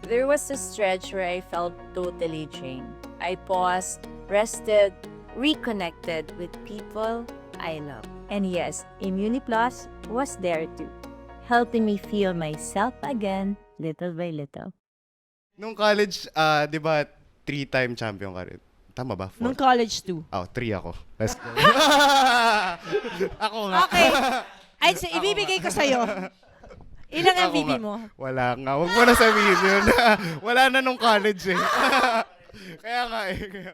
There was a stretch where I felt totally drained. I paused, rested, reconnected with people I love. And yes, ImmuniPlus was there too, helping me feel myself again little by little. Nung college, di ba, 3-time champion ka rin? Tama ba? Nung 4? college 2. Oh, 3 ako. Let's go. Ako nga. Okay. Ay, so, ibibigay ko sa'yo. Ilang Ako MVP nga. mo? Wala nga. Huwag mo na sabihin yun. Wala na nung college eh. Kaya nga eh.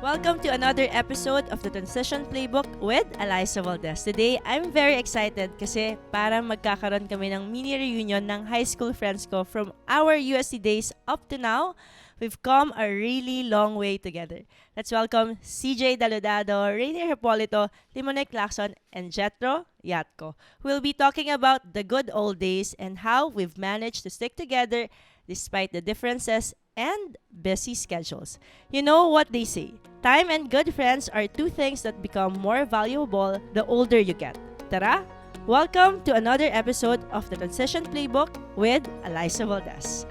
Welcome to another episode of the Transition Playbook with Eliza Valdez. Today, I'm very excited kasi para magkakaroon kami ng mini reunion ng high school friends ko from our USC days up to now. We've come a really long way together. Let's welcome CJ Daludado, Rainier Hipolito, Timonek Lacson, and Jetro Yatko. We'll be talking about the good old days and how we've managed to stick together despite the differences and busy schedules. You know what they say, time and good friends are two things that become more valuable the older you get. Tara, welcome to another episode of the Transition Playbook with Eliza Valdez.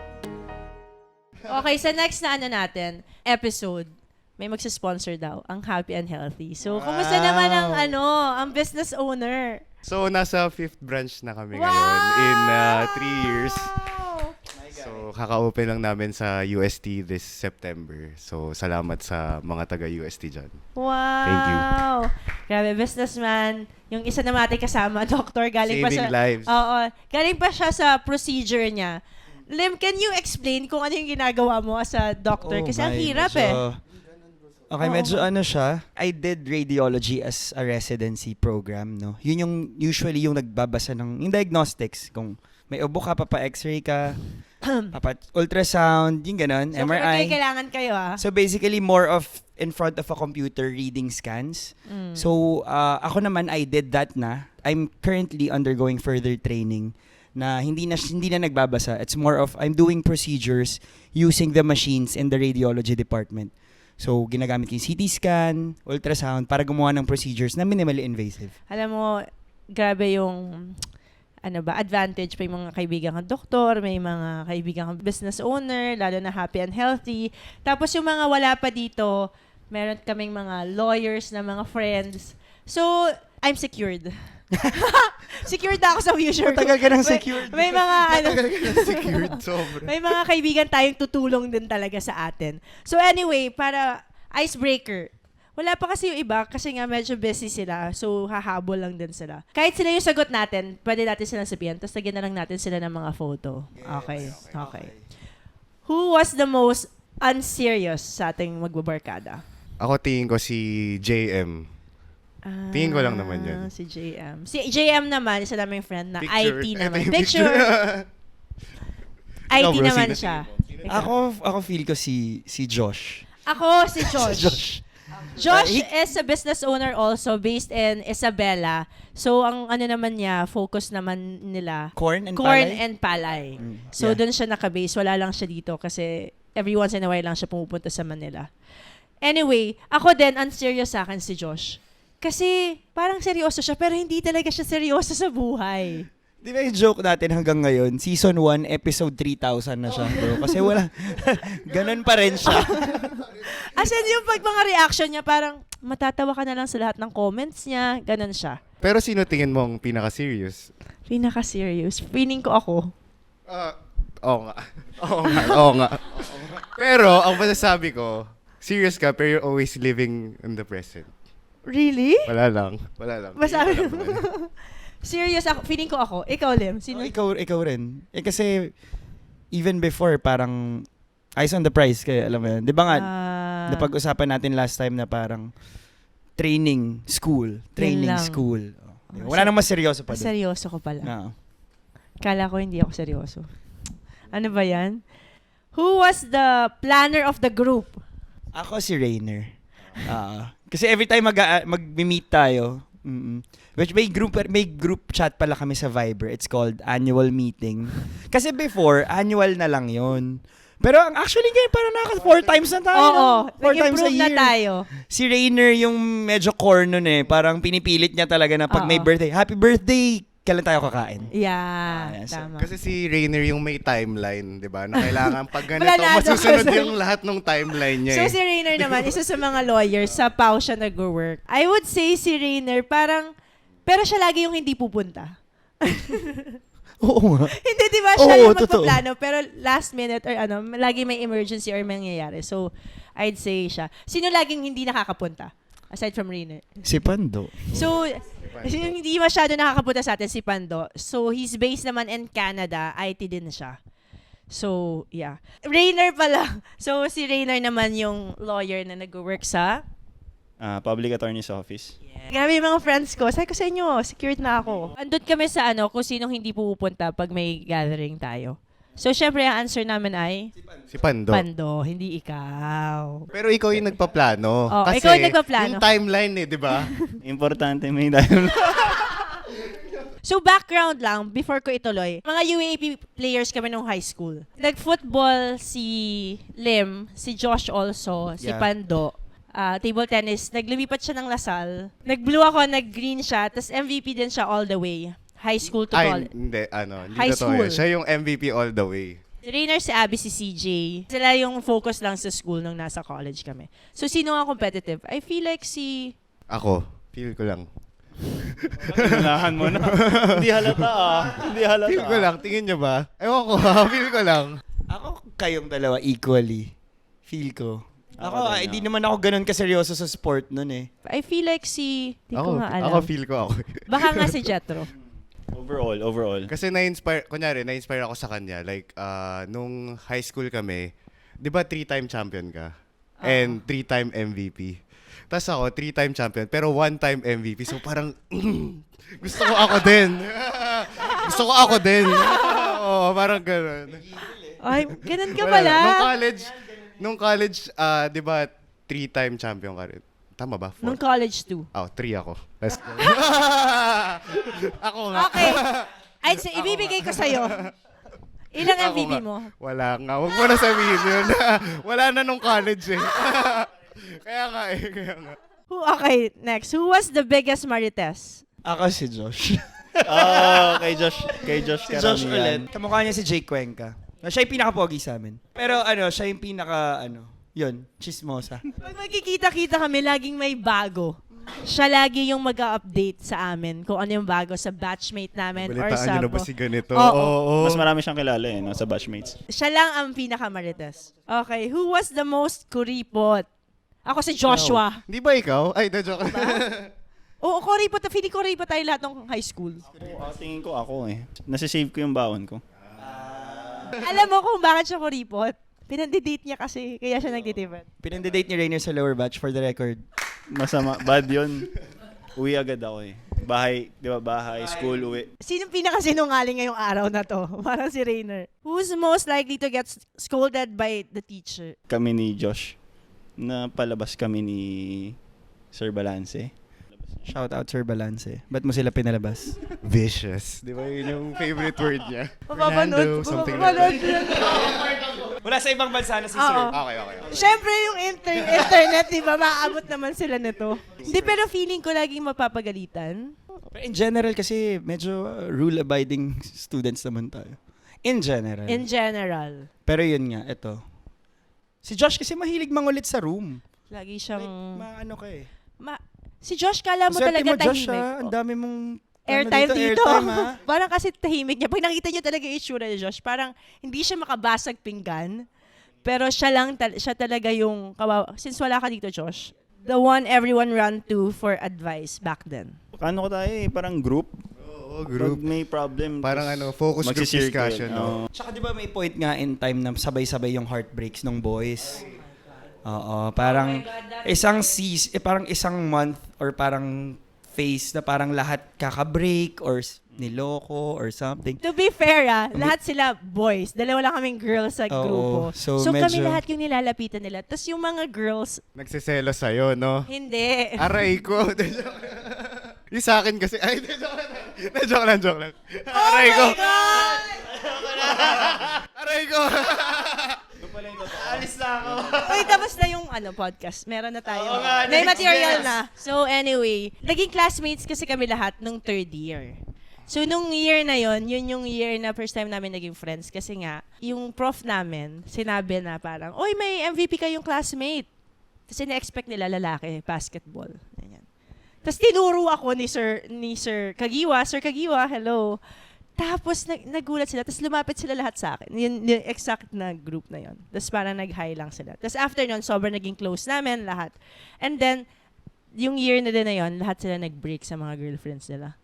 Okay, sa next na natin, episode, may magsa-sponsor daw, ang Happy and Healthy. So, kumusta naman ang business owner? So, nasa 5th branch na kami ngayon in 3 years. So, kaka-open lang namin sa UST this September. So, salamat sa mga taga-UST dyan. Wow! Thank you. Grabe, businessman. Yung isa naman natin kasama, doctor, galing Saving lives. Oo, galing pa siya sa procedure niya. Lim, can you explain kung ano yung ginagawa mo as a doctor? Kasi ang hirap Okay, medyo siya. I did radiology as a residency program, no? Yun yung usually yung nagbabasa ng yung diagnostics. Kung may ubo ka, papa-x-ray ka, papa-ultrasound, yung ganun, So, MRI. kailangan kayo So basically, more of in front of a computer reading scans. So, ako naman, I did that na. I'm currently undergoing further training na hindi na nagbabasa. It's more of I'm doing procedures using the machines in the radiology department. So, ginagamit ko yung CT scan, ultrasound, para gumawa ng procedures na minimally invasive. Alam mo, grabe yung advantage. May mga kaibigan kang doktor, may mga kaibigan kang business owner, lalo na happy and healthy. Tapos yung mga wala pa dito, meron kaming mga lawyers na mga friends. So, I'm secured. Secured na ako sa future. Matagal ka nang secured. May mga Matagal ka na secured, sobra. may mga kaibigan tayong tutulong din talaga sa atin. So anyway, para icebreaker, wala pa kasi yung iba kasi nga medyo busy sila. So hahabol lang din sila. Kahit sila yung sagot natin, pwede natin silang sabihin. Tapos lagyan na lang natin sila ng mga photo. Okay. Who was the most unserious sa ating magbabarkada? Ako tingin ko si JM. Tingin ko lang naman yun. Si JM. Si JM naman, isa naming friend na Picture. IT naman. Ito yung Picture. IT Ikaw, bro, naman sino siya. tingin mo? Ako feel ko si Josh. Ako, si Josh. Josh. Josh is a business owner also based in Isabela. So, ang naman niya, focus naman nila, Corn and palay. So, yeah. doon siya nakabase. Wala lang siya dito kasi every once in a while lang siya pumupunta sa Manila. Anyway, ako din, unserious sa akin si Josh. Kasi parang seryoso siya pero hindi talaga siya seryoso sa buhay. Di ba yung joke natin hanggang ngayon, season 1, episode 3,000 na siya, bro. Kasi wala, ganun pa rin siya. As in, yung pag mga reaction niya, parang matatawa ka na lang sa lahat ng comments niya. Ganun siya. Pero sino tingin mong pinaka-serious? Pinaka-serious. Feeling ko ako. Oo nga. Oo nga. Pero, ang masasabi ko, serious ka pero you're always living in the present. Really? Wala lang. Basta, serious ako. Feeling ko ako. Ikaw, Lim. Sino? Ikaw rin. Kasi, even before, parang, eyes on the prize, kaya alam mo yun. Di ba nga, napag-usapan natin last time na parang, training school. Wala nang mas seryoso pa doon. Seryoso ko pala. No. Kala ko hindi ako seryoso. Ano ba yan? Who was the planner of the group? Ako si Rainer. Kasi every time mag-meet tayo, which may group chat pala kami sa Viber. It's called annual meeting. Kasi before, annual na lang yon. Pero actually ngayon parang 4 times na tayo. Oo, 4 times a nag-improve na year. tayo. Si Rainer yung medyo core nun eh. Parang pinipilit niya talaga na pag may birthday, happy birthday kailan tayo kakain. Yeah, yes. tama. Kasi si Rainer yung may timeline, di ba? Na kailangan pag ganito, Planado. masusunod yung lahat ng timeline niya So eh. si Rainer naman, isa sa mga lawyers, sa PAW siya nag-work. I would say si Rainer parang, pero siya lagi yung hindi pupunta. Oo nga. Hindi, di ba? Siya Oo, yung totoo. magpaplano, pero last minute or lagi may emergency or mangyayari. So, I'd say siya. Sino laging hindi nakakapunta? Aside from Rainer. Si Pando. So, yung hindi masyado nakakapunta sa atin si Pando. So, he's based naman in Canada. IT din siya. So, yeah. Rainer pala. So, si Rainer naman yung lawyer na nag-work sa... Public Attorney's Office. Grabe yung mga friends ko. Sabi ko sa inyo, secured na ako. Andun kami sa kung sinong hindi pupunta pag may gathering tayo. So, syempre, ang answer namin ay Si Pando. Pando, hindi ikaw. Pero ikaw yung nagpaplano. Oh, kasi ikaw yung nagpaplano. yung timeline eh, di ba? Importante may dahil. So, background lang, before ko ituloy. Mga UAP players kami nung high school. Nag-football si Lim, si Josh also, si Yeah. Pando. Table tennis, naglipat siya ng Lasal. Nag-blue ako, nag-green siya, tapos MVP din siya all the way. High school to Ay, college. hindi High totoo school. yun. Siya yung MVP all the way. Si Rainer, si Abby, si CJ. Sila yung focus lang sa school nung nasa college kami. So, sino nga competitive? I feel like si... Ako, feel ko lang. Unahan mo na. Hindi halata Hindi halata. Feel ko lang, tingin niyo ba? Ewan ko feel ko lang. Ako kayong dalawa equally. Feel ko. Ako din, Hindi naman ako ganun kaseryoso sa sport nun eh. I feel like si... Di ko nga alam. Ako feel ko ako. Baka nga si Jetro. Overall. Kasi na-inspire ako sa kanya. Like, nung high school kami, di ba 3-time champion ka? And 3-time MVP. Tapos ako, 3-time champion, pero 1-time MVP. So parang, gusto ko ako din. Gusto ko ako din. Oo, parang gano'n. Ay, ganun ka Wala pala. lang. Nung college, di ba 3-time champion ka rin? Tama ba? Nung 4? college 2. 3 ako. Let's go. Ako nga. Okay. Ay, so, ibibigay ko sa'yo. Ilang Ako MVP nga. mo? Wala nga. Huwag mo na sabihin yun. Wala na nung college eh. Kaya nga. Okay, next. Who was the biggest Marites? Ako si Josh. Kay Josh Si Josh karamihan. ulit. Kamukha niya si Jake Cuenca. Siya yung pinaka-pogi sa amin. Pero siya yung yun, chismosa. Pag magkikita-kita kami, laging may bago. Siya lagi yung mag-update sa amin kung ano yung bago sa batchmate namin or Balitaan sa... nyo na ba si ganito? Oo. Oo. Mas marami siyang kilala sa batchmates. Siya lang ang pinaka-Marites. Okay, who was the most kuripot? Ako si Joshua. Di ba ikaw? Ay, na-joke. Oo, kuripot. Feeling kuripot tayo lahat ng high school. Tingin ko ako Nasisave ko yung baon ko. Alam mo kung bakit siya kuripot? Pinandidate niya kasi, kaya siya nagtitipid. Pinandidate ni Rainer sa lower batch for the record. Masama. Bad yun. Uwi agad ako Bahay, di ba? Bahay, school, uwi. Sinong pinakasinungaling ngayong araw na to? Parang si Rainer. Who's most likely to get scolded by the teacher? Kami ni Josh. Napalabas kami ni Sir Balance. Shout out Sir Balance. Ba't mo sila pinalabas? Vicious. Di ba yun yung favorite word niya? Mapapanood. Fernando, something like that. Wala sa ibang bansa na si Oo. Sir. Okay. Siyempre yung internet, di ba? Maaabot naman sila nito. Hindi, pero feeling ko laging mapapagalitan. Pero in general kasi medyo rule-abiding students naman tayo. In general. In general. Pero yun nga, ito. Si Josh kasi mahilig mangulit sa room. Lagi siyang... Maano ka eh. si Josh, kala mo Swerte talaga mo, Josh, tahimik. Ang dami mong... Airtime dito. Airtime, ha? Parang kasi tahimik niya. Pag nakita niyo talaga yung itsura ni Josh, parang hindi siya makabasag pinggan. Pero siya talaga yung kawawa. Since wala ka dito, Josh, the one everyone ran to for advice back then. Paano ko tayo Parang group. Oo, Group. May problem. Parang focus group magsisircle. discussion. No? Tsaka di ba may point nga in time na sabay-sabay yung heartbreaks ng boys. Oo, parang parang isang month or parang phase na parang lahat kakabreak or niloko or something. To be fair, lahat sila boys. Dalawa lang kaming girls sa grupo. So kami medyo- lahat yung nilalapitan nila. Tapos yung mga girls, Nagsiselos sa'yo, no? hindi. Aray ko. Yung sa akin kasi, ay, joke lang. Aray ko. Oh my God! Aray ko. Alis na ako. Uy, tapos na yung podcast. Meron na tayo. May material na. So anyway, naging classmates kasi kami lahat nung third year. So, nung year na yon, yun yung year na first time namin naging friends. Kasi nga, yung prof namin, sinabi na parang, oy, may MVP kayong classmate. Kasi na-expect nila lalaki, basketball. Ganyan. Tapos tinuro ako ni Sir Kagiwa. Sir Kagiwa, hello. Tapos nagulat sila. Tapos lumapit sila lahat sa akin. Yung exact na group na yon. Tapos parang nag-hi lang sila. Tapos after nun, sobrang naging close namin lahat. And then, yung year na din na yon, lahat sila nag-break sa mga girlfriends nila.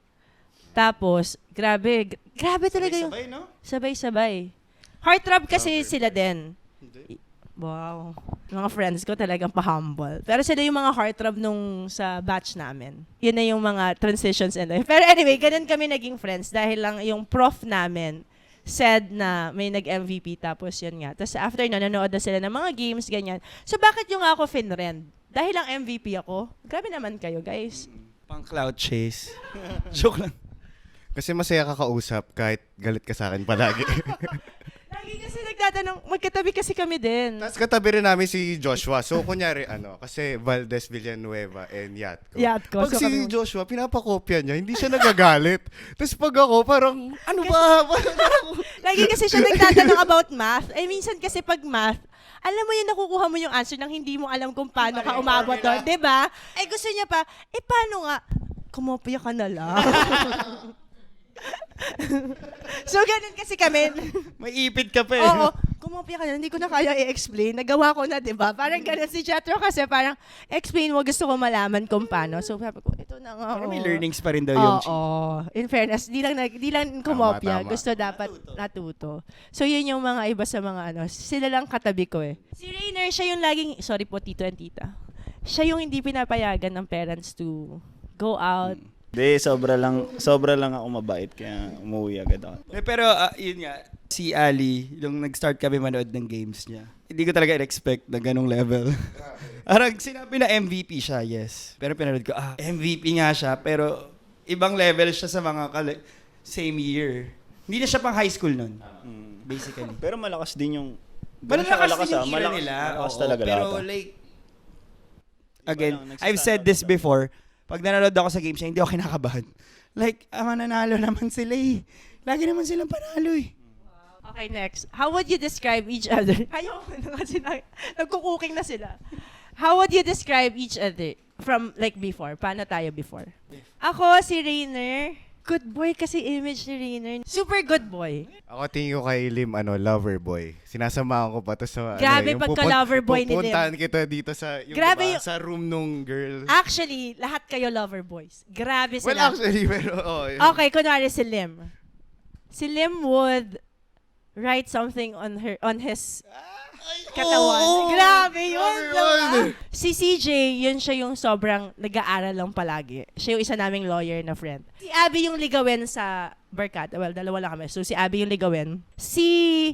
Tapos, grabe talaga yung... Sabay, no? Sabay-sabay. Heartthrob kasi sila din. Wow. Mga friends ko talagang pa-humble. Pero sila yung mga heartthrob nung sa batch namin. Yun na yung mga transitions and life. Pero anyway, ganun kami naging friends dahil lang yung prof namin said na may nag-MVP tapos yun nga. Tapos after na, nanood na sila ng mga games, ganyan. So bakit yung ako finrend? Dahil lang MVP ako? Grabe naman kayo, guys. Pang cloud chase. Joke lang. Kasi masaya ka kausap kahit galit ka sa akin palagi. Lagi kasi nagtatanong, magkatabi kasi kami din. Tapos katabi rin namin si Joshua. So, kunyari, kasi Valdez Villanueva and Yatko. Yatko. Pag So, si kami- Joshua, pinapakopya niya, hindi siya nagagalit. Tapos pag ako, parang, ano ba? Lagi kasi siya nagtatanong about math. Minsan kasi pag math, alam mo yung nakukuha mo yung answer nang hindi mo alam kung paano ka umabot doon, 'di ba? Gusto niya pa, paano nga? Kumopya ka na lang. So, ganun kasi kami. May ipit ka pa eh. Oo, kumopya ka na, hindi ko na kaya i-explain. Nagawa ko na, 'di ba? Parang ganun si Jetro kasi parang explain mo, gusto ko malaman kung paano. So, sabi ko, ito na nga. Parang may oh. learnings pa rin daw yung Oo. In fairness, di lang kumopya. Tama. Gusto dapat natuto. So, yun yung mga iba sa mga sila lang katabi ko eh. Si Rainer, siya yung laging, sorry po, tito and tita. Siya yung hindi pinapayagan ng parents to go out. Hindi, sobra lang ako mabait kaya umuwi agad ako. Pero yun nga, si Ali, yung nag-start kami manood ng games niya, hindi ko talaga in-expect na ganong level. Parang sinabi na MVP siya, yes. Pero pinanood ko, MVP nga siya, pero ibang level siya sa mga same year. Hindi na siya pang high school nun, basically. Pero malakas din yung... ganun siya Malakas kalakas, din yung era malakas, nila. malakas Oo, talaga pero lahat. like, Iba again, lang, I've said this before, pag nanonood ako sa games niya, hindi ako kinakabahan. Like, mananalo naman sila eh. Lagi naman silang panalo eh. Okay, next. How would you describe each other? Ayoko na kasi nagkukuking na sila. How would you describe each other from like before? Paano tayo before? Ako, si Rainer. Good boy kasi image ni Rainer. Super good boy. Ako tingin ko kay Lim, lover boy. Sinasamahan ko pa to sa... Grabe yung pagka-lover boy ni Lim. Pupuntahan kita dito sa... Yung, Grabe diba, yung- sa room nung girl. Actually, lahat kayo lover boys. Grabe sila. Well, actually, pero... Okay, kunwari si Lim. Si Lim would write something on his katawan. oo. Grabe yun. Grabe yun. Diba? Si CJ, yun siya yung sobrang nag-aaral lang palagi. Siya yung isa naming lawyer na friend. Si Abby yung ligawin sa Barkada. Well, dalawa lang kami. So, si Abby yung ligawin. Si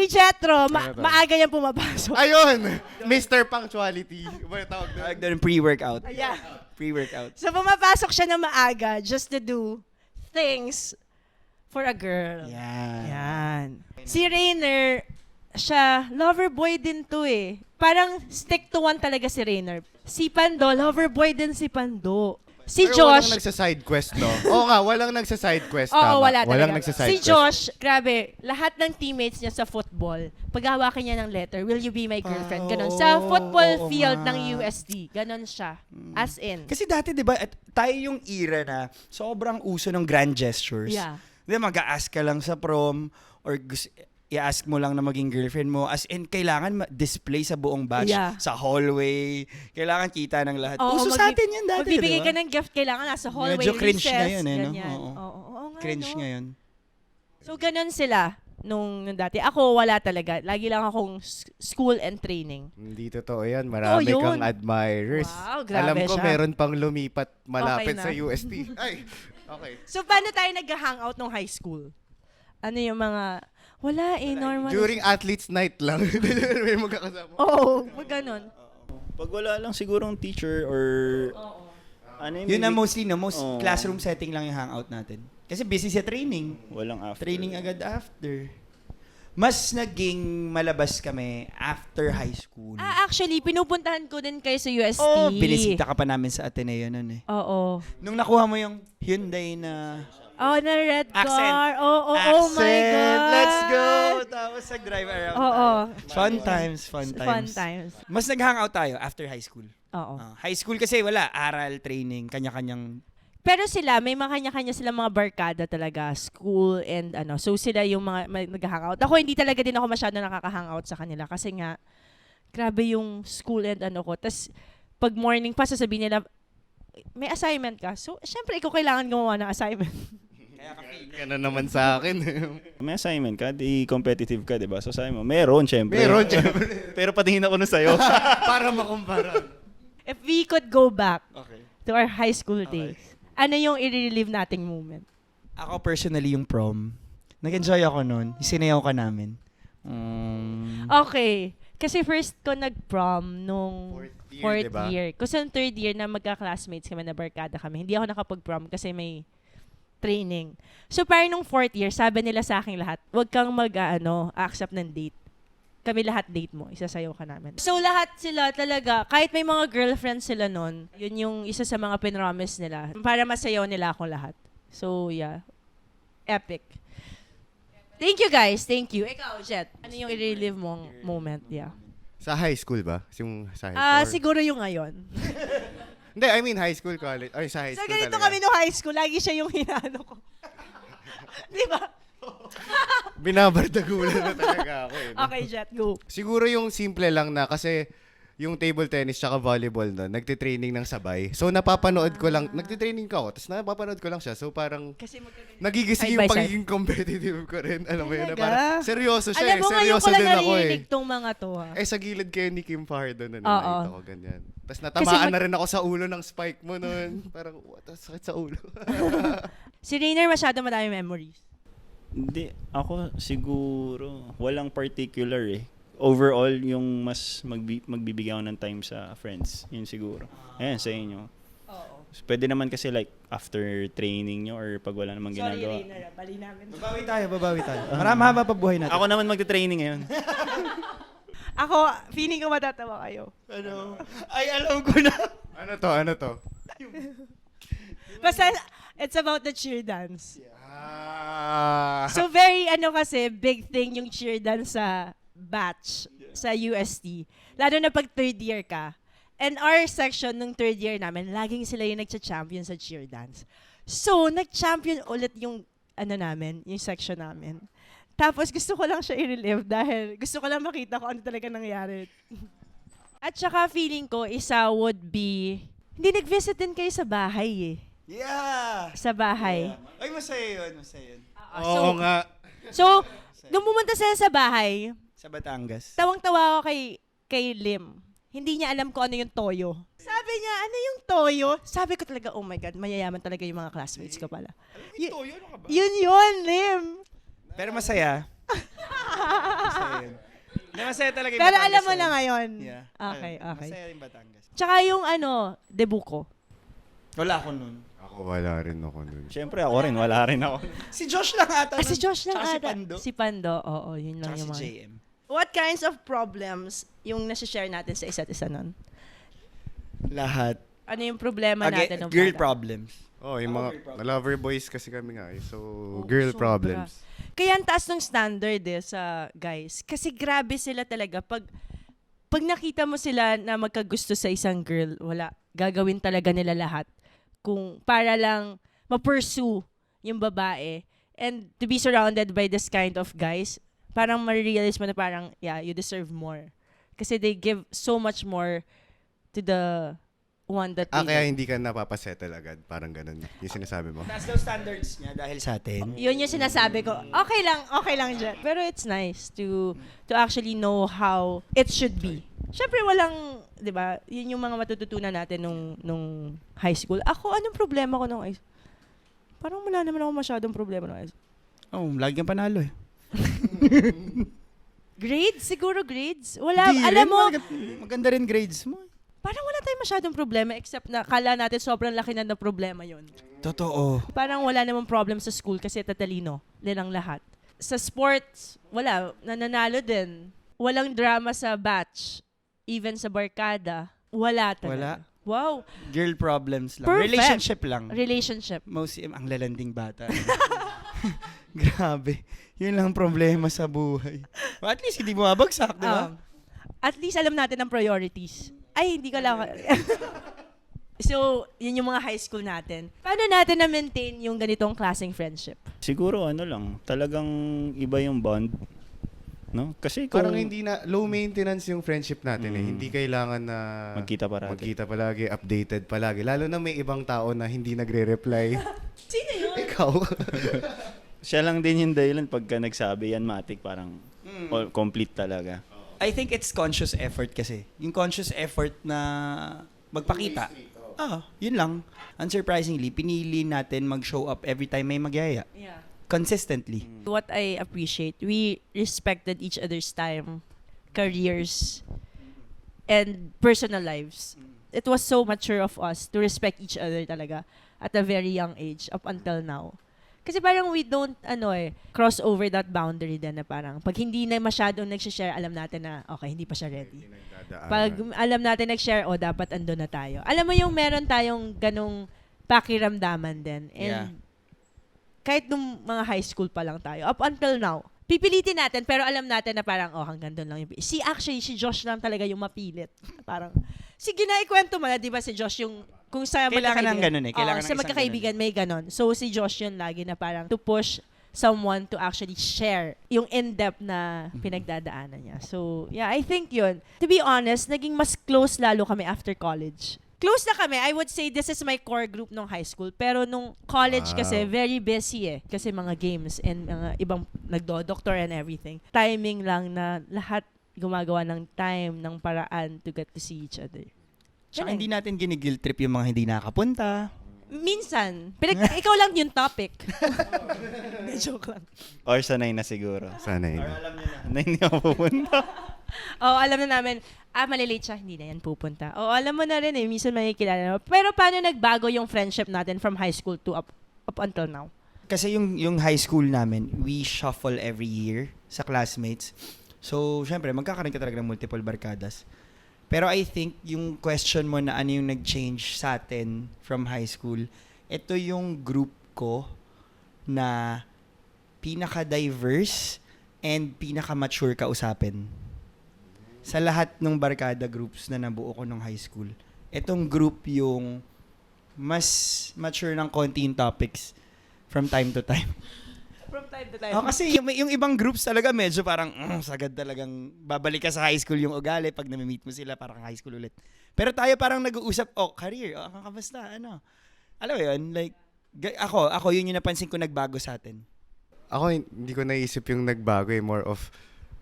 Jetro, Ano to? maaga niyang pumapasok. Ayun! Mr. Punctuality. Ba tawag doon? Tawag doon pre-workout. Ayan. Pre-workout. So, pumapasok siya ng maaga just to do things for a girl. Yan. Yan. Si Rainer, siya, lover boy din to eh. Parang stick to one talaga si Rainer. Si Pando, lover boy din si Pando. Si Pero walang Josh, nagsa-side quest, no? Oo nga, walang nagsa-side quest. oo, tama. wala Walang talaga. nagsa-side Si quest. Josh, grabe, lahat ng teammates niya sa football, paghawakan niya ng letter, will you be my girlfriend? Ganon. Sa football oo field nga. ng USD. Ganon siya. As in. Kasi dati, di ba, tayo yung era na sobrang uso ng grand gestures. Yeah. Di ba, mag-a-ask ka lang sa prom or i-ask mo lang na maging girlfriend mo. As in, kailangan display sa buong batch, Yeah. sa hallway. Kailangan kita ng lahat. Oo, Uso sa atin yan dati, magbibigay di ka ba? ng gift, kailangan nasa hallway, Medyo cringe recess, ngayon eh, no? ganyan. Oo. Oo nga, Cringe no? ngayon. So, ganun sila nung dati. Ako, wala talaga. Lagi lang akong school and training. Hindi totoo yan. Marami yun. kang admirers. Wow, grabe Alam ko siya. meron pang lumipat malapit Okay na. sa UST. Ay, okay. So, paano tayo nag-hangout nung high school? Ano yung mga... Wala eh, normal. During athletes night lang. May magkakasama. Oo, ganun. Pag wala lang sigurong teacher or... Ano yung Yun na maybe- mostly, no? Oo. Classroom setting lang yung hangout natin. Kasi busy sa training. Walang after. Training agad after. mas naging malabas kami after high school. Actually, pinupuntahan ko din kayo sa UST. Oh, binisita ka pa namin sa Ateneo nun eh. Oo. Nung nakuha mo yung Hyundai na Oh, na red Accent. car. Oh my God. Let's go! Tapos nag-drive around Oo. tayo. Fun times. Fun times. Mas nag-hangout tayo after high school. Oo. High school kasi wala. Aral, training, kanya-kanyang... Pero sila, may mga kanya-kanya sila mga barkada talaga, school and ano. So sila yung mga nag-hangout. Ako hindi talaga din ako masyado nakaka-hangout sa kanila kasi nga, grabe yung school and ano ko. Tapos pag morning pa, sasabihin nila, may assignment ka. So, syempre, ikaw kailangan gumawa ng assignment. Ka na naman sa akin. May assignment ka, di competitive ka, di ba? So sabi mo, meron, syempre. Meron, syempre. Pero patingin ako na sa'yo. Para makumpara. If we could go back Okay. to our high school days, ano yung i-relive nating moment? Ako personally yung prom. Nag-enjoy ako nun. Sinayaw ka namin. Okay. Kasi first ko nag-prom nung fourth diba? year. Kasi nung third year na magka-classmates kami, na barkada kami. Hindi ako nakapag-prom kasi may training. So parang nung fourth year, sabi nila sa akin lahat, huwag kang accept ng date. Kami lahat date mo, isasayaw ka namin. So lahat sila talaga, kahit may mga girlfriends sila nun, yun yung isa sa mga pinromise nila para masayaw nila akong lahat. So yeah, epic. Thank you guys, thank you. Ikaw, Jet, ano yung i-relive mong moment? Yeah. Sa high school ba? Yung sa high school? Siguro yung ngayon. Hindi, I mean high school, college. Ay, sa high So school ganito talaga. kami no high school, lagi siya yung hinano ko. Di ba? Binabardagulan na talaga ako eh. Okay, Jet, go. Siguro yung simple lang na kasi yung table tennis tsaka volleyball no, nagtitraining ng sabay. So napapanood ko lang, nagtitraining ka ako, tapos napapanood ko lang siya. So parang Kasi nagigising Side by yung side. pagiging competitive ko rin. Alam mo yun, na Talaga? parang seryoso siya alam eh. mo, ngayon Seryoso ko lang din ako eh. naririnig tong mga to, ha? Eh sa gilid kayo ni Kim Fardo na Oo. nakita ko ganyan. Tapos natamaan na rin ako sa ulo ng spike mo noon. Parang what, sakit sa ulo. Si Rainer masyado madami memories. Hindi, ako siguro, walang particular eh. Overall, yung mas magbibigay ako ng time sa friends. Yun siguro. Ayan, sa inyo. Oo. Pwede naman kasi like, after training nyo or pag wala namang Sorry, ginagawa. Rainer. Bali namin. Babawi tayo. Mahaba pa buhay natin. Ako naman magte-training ngayon. Ako, feeling ko matatawa kayo. Ano? Ay, alam ko na. Ano to? Basta, it's about the cheer dance. Ah. So, very, kasi, big thing yung cheer dance sa batch, sa UST. Lalo na pag third year ka. And our section nung third year namin, laging sila yung nagcha-champion sa cheer dance. So, nag-champion ulit yung, yung section namin. Tapos, gusto ko lang siya i-relive dahil gusto ko lang makita kung ano talaga nangyari. At saka, feeling ko, isa would be, hindi nag-visit din kayo sa bahay eh. Yeah. Sa bahay. Ay, masaya yun. Oo nga. So, nung pumunta sila sa bahay, Sa Batangas. tawang-tawa ako kay Lim. Hindi niya alam kung ano yung toyo. Sabi niya, ano yung toyo? Sabi ko talaga, oh my God, mayayaman talaga yung mga classmates ko pala. Toyo, ano ka ba? Yun, Lim. Pero masaya. Masaya yun. Masaya talaga yung Pero Batangas alam mo eh. na ngayon. Yeah. Okay. Masaya yung Batangas. Tsaka yung debut ko. Wala ako nun. Ako wala rin ako nun. Siyempre ako rin, wala rin ako. Si Josh lang ata. Si Josh lang Tsaka si ata. Pando. Si Pando, oo, yun lang Tsaka yung si mga. JM. What kinds of problems yung nasi-share natin sa isa't isa nun? Lahat. Ano yung problema natin? nung Girl bata? problems. Oh, yung Ako, mga girl problem. lover boys kasi kami nga eh. So, girl sobra. problems. Kaya ang taas ng standard sa guys. Kasi grabe sila talaga. Pag nakita mo sila na magkagusto sa isang girl, wala. Gagawin talaga nila lahat. Kung para lang ma-pursue yung babae. And to be surrounded by this kind of guys, parang marirealize mo na parang, yeah, you deserve more. Kasi they give so much more to the one that they Kaya love. hindi ka napapasettle agad. Parang ganun yung sinasabi mo. Taas daw standards niya dahil sa atin. Yun yung sinasabi ko. Okay lang dyan. Pero it's nice to actually know how it should be. Syempre walang, 'di ba? Yun yung mga matututunan natin nung high school. Ako, anong problema ko nung high school? Parang wala naman ako masyadong problema nung high school. Oh, lagi kang panalo eh. Grades? Siguro grades? Wala. Di Alam rin, mo, maganda rin grades mo. parang wala tayong masyadong problema except na kala natin sobrang laki na problema yun. Totoo. Parang wala namang problem sa school kasi tatalino din ang lahat. Sa sports, wala. Nananalo din. Walang drama sa batch. Even sa barkada. Wala talaga. Wala. Wow. Girl problems lang. Perfect. Relationship lang. Relationship. Mostly, ang lalanding bata. Grabe. Yun lang ang problema sa buhay. At least hindi bumabagsak, di ba? At least alam natin ang priorities. Ay, hindi ko lang. So, yun yung mga high school natin. Paano natin na-maintain yung ganitong klaseng friendship? Siguro ano lang, talagang iba yung bond. No? Kasi kung Parang hindi na, low maintenance yung friendship natin eh. Hindi kailangan na magkita palagi, updated palagi. Lalo na may ibang tao na hindi nagre-reply. Sino yun? Ikaw. siya lang din yung dahilan pagka nagsabi yan, matik parang all complete talaga. I think it's conscious effort kasi. Yung conscious effort na magpakita. Yun lang. Unsurprisingly, pinili natin mag-show up every time may magyaya. Yeah. Consistently. What I appreciate, we respected each other's time, careers, and personal lives. It was so mature of us to respect each other talaga at a very young age up until now. Kasi parang we don't, cross over that boundary din na parang pag hindi na masyadong nag-share, alam natin na, okay, hindi pa siya ready. Pag alam natin nag-share, dapat andun na tayo. Alam mo yung meron tayong ganong pakiramdaman din. And kahit nung mga high school pa lang tayo, up until now, pipilitin natin, pero alam natin na parang, hanggang doon lang yung... Si Josh lang talaga yung mapilit. Parang, sige na, ikwento mo na, di ba si Josh yung... Kung sa Kailangan ng ganun eh. Kailangan ng sa isang magkakaibigan, may ganon. So, si Josh yun lagi na parang to push someone to actually share yung in-depth na pinagdadaanan niya. So, yeah, I think yun. To be honest, naging mas close lalo kami after college. Close na kami. I would say this is my core group nung high school. Pero nung college kasi, very busy eh. Kasi mga games and mga ibang nagdo-doctor and everything. Timing lang na lahat gumagawa ng time, ng paraan to get to see each other. Tsaka hindi natin ginigil trip yung mga hindi nakapunta. Minsan. Ikaw lang yung topic. Joke lang. Or sanay na siguro. Sana yun. Or alam niyo na hindi ako pupunta. Alam na namin, malilate siya, hindi na yan pupunta. Alam mo na rin eh, minsan makikilala mo. Pero paano nagbago yung friendship natin from high school to up until now? Kasi yung high school namin, we shuffle every year sa classmates. So, syempre, magkakaroon ka talaga ng multiple barkadas. Pero I think yung question mo na ano yung nag-change sa atin from high school, ito yung group ko na pinaka-diverse and pinaka-mature kausapin. Sa lahat ng barkada groups na nabuo ko nung high school, itong group yung mas mature ng konti yung topics from time to time. From time to time. Kasi yung ibang groups talaga medyo parang sagad talagang babalik ka sa high school yung ugali pag nami-meet mo sila parang high school ulit. Pero tayo parang nag-uusap, career, kamusta, ano. Alam mo yun, like, ako yun yung napansin ko nagbago sa atin. Ako, hindi ko naisip yung nagbago eh. More of,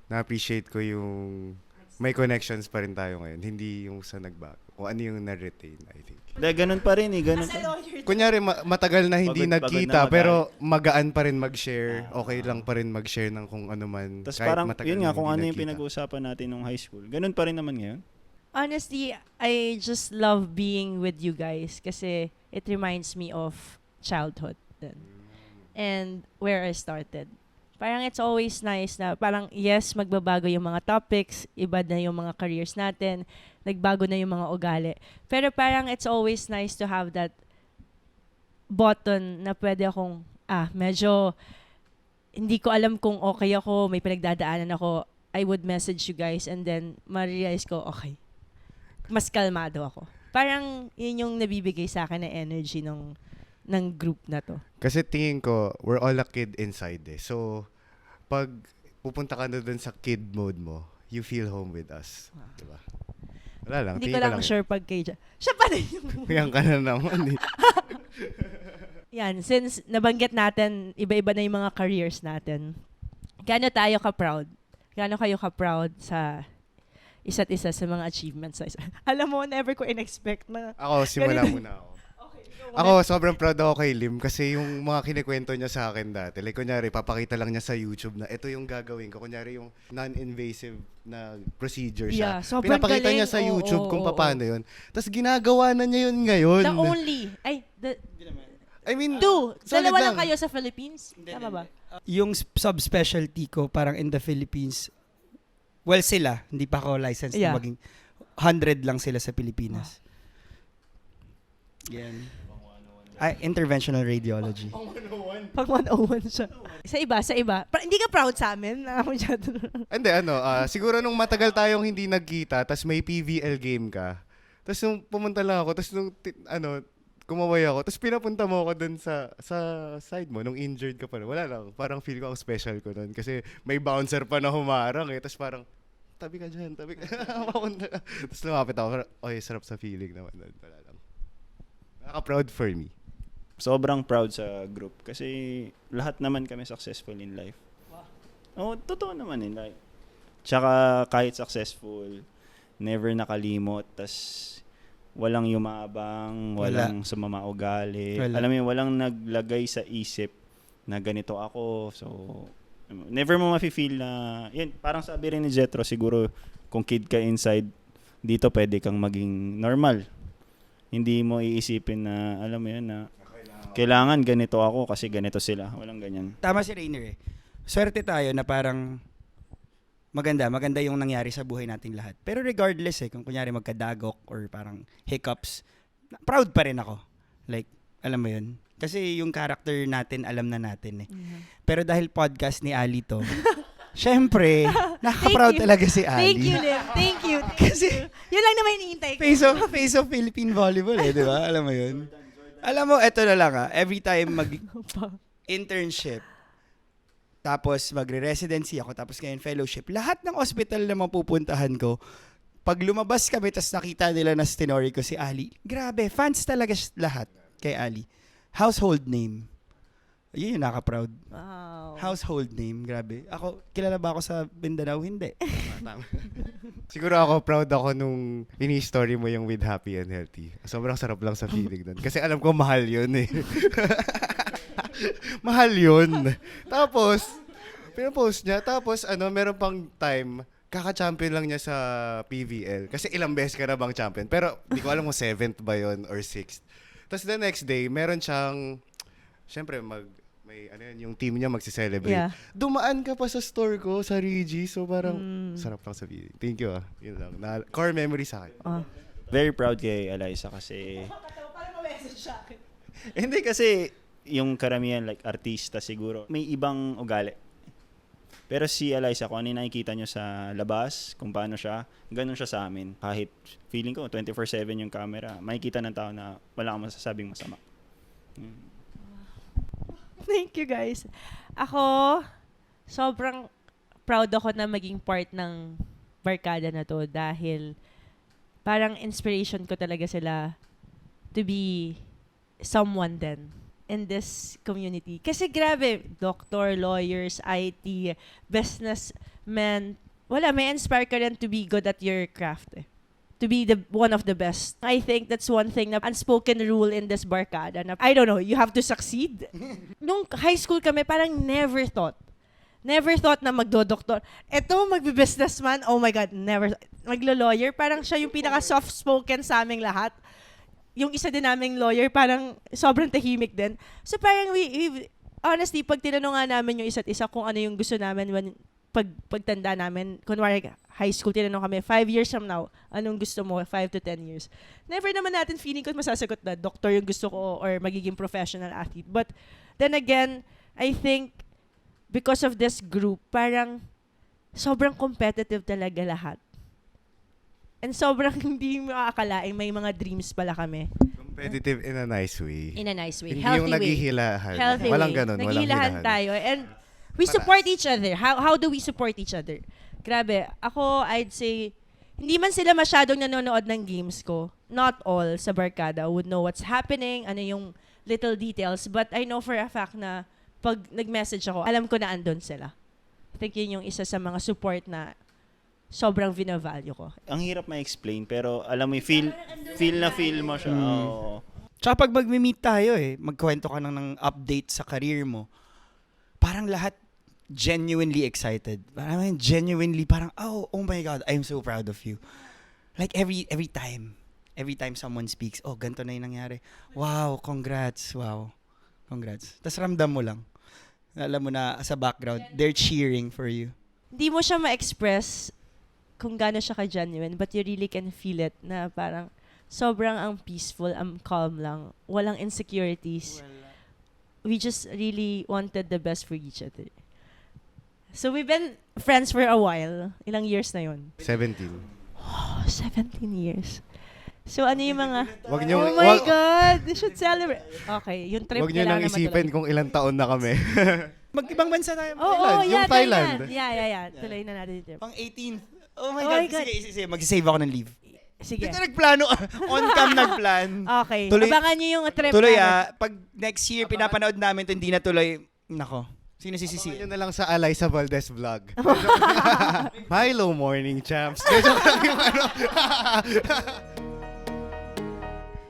na-appreciate ko yung may connections pa rin tayo ngayon. Hindi yung sa nagbago. O ano yung na-retain, I think. Ganun pa rin eh. Ganun As a pa. lawyer. Kunyari, matagal na hindi Pagod nagkita, na pero magaan pa rin mag-share. Okay lang pa rin mag-share ng kung ano man. Tapos kahit parang, matagal yun na nga, kung hindi ano yung nagkita. pinag-uusapan natin nung high school. Ganun pa rin naman ngayon. Honestly, I just love being with you guys kasi it reminds me of childhood then. And where I started. Parang it's always nice na parang yes, magbabago yung mga topics, iba na yung mga careers natin, nagbago na yung mga ugali. Pero parang it's always nice to have that button na pwede akong, medyo hindi ko alam kung okay ako, may pinagdadaanan ako, I would message you guys and then ma-realize ko, okay, mas kalmado ako. Parang yun yung nabibigay sa akin na energy ng group na to. Kasi tingin ko, we're all a kid inside eh. So, pag pupunta ka na dun sa kid mode mo, you feel home with us. Diba? Wala lang. Hindi tingin ko lang sure pag kay siya pa rin yung... Yan ka na naman eh. Yan, since nabanggit natin, iba-iba na yung mga careers natin, gaano tayo ka-proud? Gaano kayo ka-proud sa isa't isa sa mga achievements? Alam mo, never ko in-expect na... Ako, simula Ganun. muna ako. Okay, Ako, sobrang proud ako kay Lim kasi yung mga kinikwento niya sa akin dati. Like, kunyari, papakita lang niya sa YouTube na ito yung gagawin ko. Kunyari, yung non-invasive na procedure siya. Yeah, sobrang Pinapakita galing. niya sa YouTube kung Oo. paano yun. Tapos ginagawa na niya yun ngayon. The only... I mean, Two. solid Dalawa lang lang. kayo sa Philippines? Tama ba? Yung subspecialty ko, parang in the Philippines, well, sila, hindi pa ako licensed Yeah. na maging 100 lang sila sa Pilipinas. Yan. Interventional radiology. Pag 101 siya. Sa iba. Hindi ka proud sa amin na masyado. Hindi, siguro nung matagal tayong hindi nagkita, tas may PVL game ka, tas nung pumunta lang ako, tas nung, kumaway ako, tas pinapunta mo ako dun sa side mo, nung injured ka pa. Wala lang, parang feel ko ang special ko nun. Kasi may bouncer pa na humarang eh, tas parang, tabi ka dyan, tabi ka. Tas lumapit ako, oy, sarap sa feeling naman. Wala lang. Nakaka-proud for me. Sobrang proud sa group kasi lahat naman kami successful in life. Oo, totoo naman in life. Tsaka kahit successful, never nakalimot, tas walang yumabang, walang sumama ugali. Wala. Alam mo yun, walang naglagay sa isip na ganito ako. So, never mo mafe-feel na, yun, parang sabi rin ni Jetro, siguro kung kid ka inside, dito pwede kang maging normal. Hindi mo iisipin na, alam mo yun, na kailangan ganito ako kasi ganito sila. Walang ganyan. Tama si Rainer eh. Swerte tayo na parang maganda yung nangyari sa buhay nating lahat. Pero regardless kung kunyari magkadagok or parang hiccups, proud pa rin ako. Like, alam mo yun? Kasi yung character natin, alam na natin eh. Pero dahil podcast ni Ali to, syempre, nakaka-proud Thank you. talaga si Ali. Thank you, Lim. Thank you. Kasi, Yun lang naman iniintay ko. face of Philippine volleyball di ba? Alam mo yun? Alam mo, eto na lang every time mag-internship, tapos magre-residency ako, tapos ngayon fellowship, lahat ng hospital na mapupuntahan ko, pag lumabas kami, tapos nakita nila na story ko si Ali, grabe, fans talaga lahat kay Ali. Household name. Yun yung naka-proud. Wow. Household name, grabe. Ako, kilala ba ako sa Mindanao? Hindi. Siguro ako, proud ako nung ini-story mo yung with happy and healthy. Sobrang sarap lang sa feeling doon. Kasi alam ko mahal yun eh. Mahal yun. Tapos, pinapost niya. Tapos, meron pang time, kaka-champion lang niya sa PVL. Kasi ilang beses ka na bang champion. Pero, di ko alam kung 7th ba yun or 6th. Tapos the next day, meron siyang, syempre, yung team niya magsi-celebrate. Yeah. Dumaan ka pa sa store ko, sa Rigi. So, parang, sarap lang sa feeling. Thank you Yun lang. Core memory sa akin. Very proud kay Eliza kasi... Hindi kasi yung karamihan like artista siguro, may ibang ugali. Pero si Eliza, kung ano yung nakikita nyo sa labas, kung paano siya, ganun siya sa amin. Kahit feeling ko, 24/7 yung camera, makikita ng tao na wala kang masasabing masama. Thank you, guys. Ako, sobrang proud ako na maging part ng barkada na to dahil parang inspiration ko talaga sila to be someone then in this community. Kasi grabe, doctor, lawyers, IT, businessmen, may inspire ka rin to be good at your craft to be one of the best. I think that's one thing na unspoken rule in this barkada na, I don't know, you have to succeed. Nung high school kami, parang never thought na magdo-doktor. Eto, magbi-businessman, oh my God, never. Maglo-lawyer, parang siya yung pinaka-soft-spoken sa aming lahat. Yung isa din naming lawyer, parang sobrang tahimik din. So parang we honestly, pag tinanong nga namin yung isa't isa kung ano yung gusto namin pagtanda namin, kunwari high school, tinanong kami, 5 years from now, anong gusto mo, 5 to 10 years? Never naman natin feeling ko masasagot na doctor yung gusto ko or magiging professional athlete. But then again, I think because of this group, parang sobrang competitive talaga lahat. And sobrang hindi mo akalain may mga dreams pala kami. Competitive in a nice way. In a nice way. Hindi Healthy yung way. naghihilahan. Healthy Walang way. ganun. Walang Naghihilahan hilahan. tayo. And we support each other. How do we support each other? Grabe. Ako, I'd say, hindi man sila masyadong nanonood ng games ko. Not all sa barkada would know what's happening, ano yung little details. But I know for a fact na pag nag-message ako, alam ko na andun sila. I think yun yung isa sa mga support na sobrang vina-value ko. Ang hirap ma-explain pero alam mo, feel mo siya. Oo. Tsaka pag mag-meet tayo magkwento ka ng update sa career mo, parang lahat genuinely excited. Parang genuinely parang, oh my God, I'm so proud of you. Like every time someone speaks, oh, ganito na yung nangyari. Wow, congrats. Wow, congrats. Tas ramdam mo lang. Alam mo na sa background, they're cheering for you. Hindi mo siya ma-express kung gaano siya ka-genuine, but you really can feel it na parang sobrang ang peaceful, ang calm lang. Walang insecurities. We just really wanted the best for each other. So we've been friends for a while. Ilang years na yun? 17. Oh, 17 years. So ano yung mga... Wag niyo, Oh my God! We should celebrate. Okay, yung trip Wag niyo nang kailangan isipin matuloy. kung ilang taon na kami. Mag-ibang bansa tayo. Oo, Yung yeah, Thailand. Yeah. Tuloy na natin yung trip. Pang 18th. Oh my Oh God. my God. Sige. Mag-save ako ng leave. Sige. Dito nagplano. On-cam nagplan. Okay. Tuloy- Abangan nyo yung trip Tuloy namin. pag next year pinapanood namin ito, hindi na tuloy. Nako. Sino Abangan sisisi? nyo na lang sa Alyssa Valdez vlog. Hello, morning champs. Joke lang yung ano.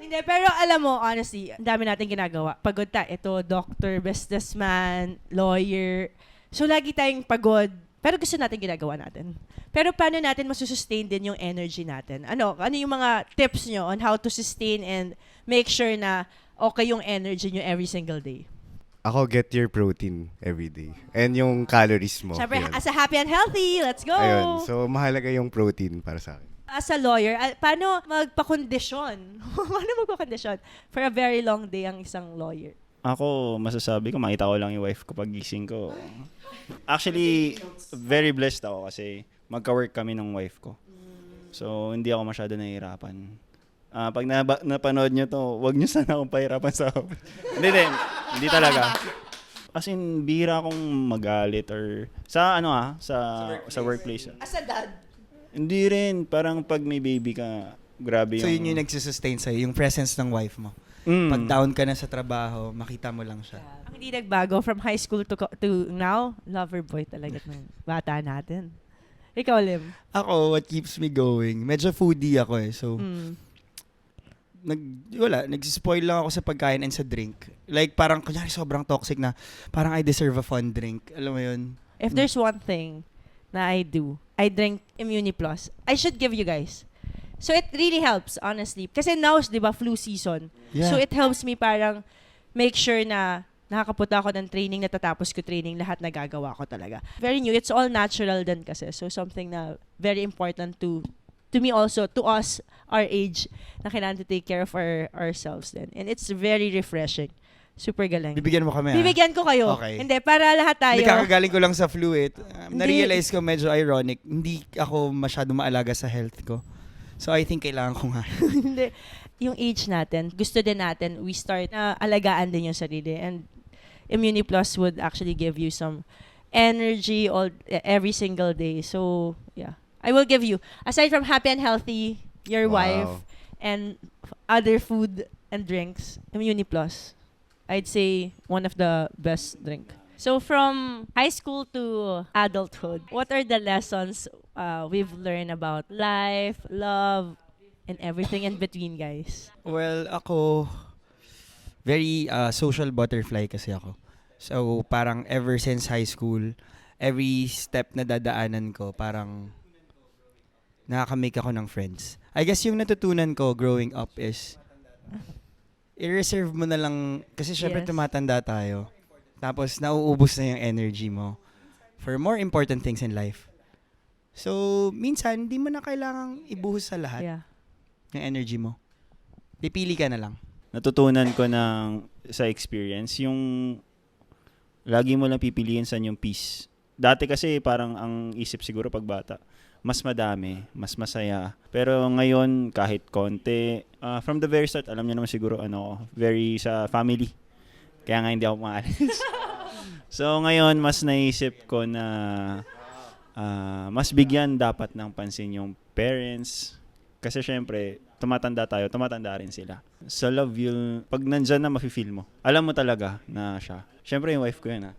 Hindi, pero alam mo, honestly, ang dami natin ginagawa. Pagod ta. Ito, doctor, businessman, lawyer. So, lagi tayong pagod. Pero gusto natin ginagawa natin. Pero paano natin masusustain din yung energy natin? Ano yung mga tips nyo on how to sustain and make sure na okay yung energy nyo every single day? Ako, get your protein every day. And yung calories mo. Siyempre, Yun. as a happy and healthy, let's go! Ayun. So, mahalaga yung protein para sa akin. As a lawyer, paano magpakondisyon? Paano magpakondisyon for a very long day ang isang lawyer? Ako, masasabi ko, makita ko lang yung wife ko pag gising ko. Actually, very blessed ako kasi magka-work kami ng wife ko. So, hindi ako masyado nahihirapan. Pag napanood nyo to, wag nyo sana akong pahirapan sa hindi talaga. As in, bihira akong magalit or sa sa workplace. As a dad? Hindi rin, parang pag may baby ka, grabe So yun yung nagsusustain sa'yo, yung presence ng wife mo. Pag down ka na sa trabaho, makita mo lang siya. Ang hindi nagbago from high school to now, lover boy talaga ng bata natin. Ikaw, Lim. Ako, what keeps me going, medyo foodie ako So, nagsispoil lang ako sa pagkain and sa drink. Like, parang, kunyari, sobrang toxic na, parang I deserve a fun drink. Alam mo yun? If there's one thing na I do, I drink ImmuniPlus. I should give you guys. So it really helps, honestly. Kasi now, di ba, flu season. Yeah. So it helps me parang make sure na nakakapunta ako ng training, natatapos ko training, lahat nagagawa ko talaga. Very new. It's all natural din kasi. So something na very important to me also, to us, our age, na kailangan to take care of ourselves din. And it's very refreshing. Super galing. Bibigyan mo kami, Bibigyan ko kayo. Okay. Hindi, para lahat tayo. Hindi, kakagaling ko lang sa flu Hindi. Na-realize ko medyo ironic. Hindi ako masyado maalaga sa health ko. So I think kailangan ko nga. Hindi. Yung age natin, gusto din natin, we start na alagaan din yung sarili. And ImmuniPlus would actually give you some energy every single day. So, yeah. I will give you, aside from happy and healthy, your Wow. wife, and other food and drinks, ImmuniPlus. I'd say one of the best drink. So from high school to adulthood, what are the lessons we've learned about life, love, and everything in between, guys? Well, ako, very social butterfly kasi ako. So, parang ever since high school, every step na dadaanan ko, parang nakaka-make ako ng friends. I guess yung natutunan ko growing up is, i-reserve mo na lang, kasi syempre Yes. tumatanda tayo. Tapos, nauubos na yung energy mo for more important things in life. So, minsan, hindi mo na kailangang ibuhos sa lahat Yeah. ng energy mo. Pipili ka na lang. Natutunan ko sa experience, yung lagi mo lang pipiliin saan yung peace. Dati kasi parang ang isip siguro pag bata, mas madami, mas masaya. Pero ngayon, kahit konti, from the very start, alam niyo naman siguro, very sa family. Kaya nga hindi ako maalis. So ngayon, mas naisip ko na mas bigyan dapat ng pansin yung parents. Kasi syempre, tumatanda tayo, tumatanda rin sila. Sa love, yung pag nandyan na mafe-feel mo, alam mo talaga na siya. Syempre yung wife ko yun